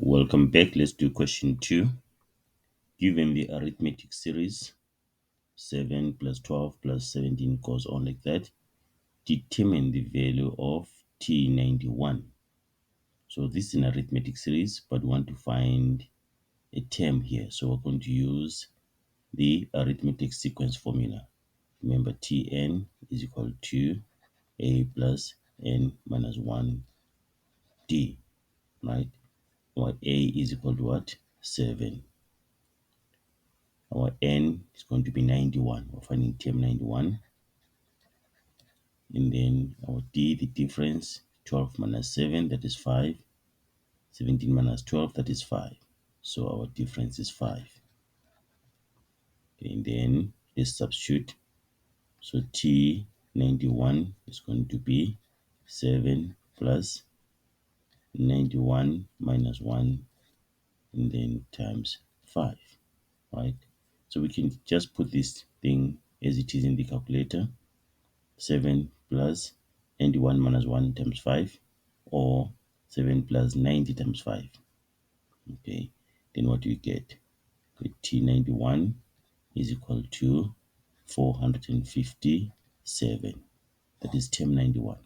Welcome back. Let's do question 2. Given the arithmetic series 7 plus 12 plus 17 goes on like that, determine the value of T91. So this is an arithmetic series, but we want to find a term here. So we're going to use the arithmetic sequence formula. Remember, Tn is equal to a plus n minus 1d, right? Our a is equal to what? 7. Our n is going to be 91. We're finding term 91. And then our d, the difference, 12 minus 7, that is 5. 17 minus 12, that is 5. So our difference is 5. Okay, and then let's substitute. So T91 is going to be 7 plus 91 minus 1, and then times 5, right? So we can just put this thing as it is in the calculator. 7 plus 91 minus 1 times 5, or 7 plus 90 times 5. Okay, then what do we get? T91 is equal to 457. That is term 91.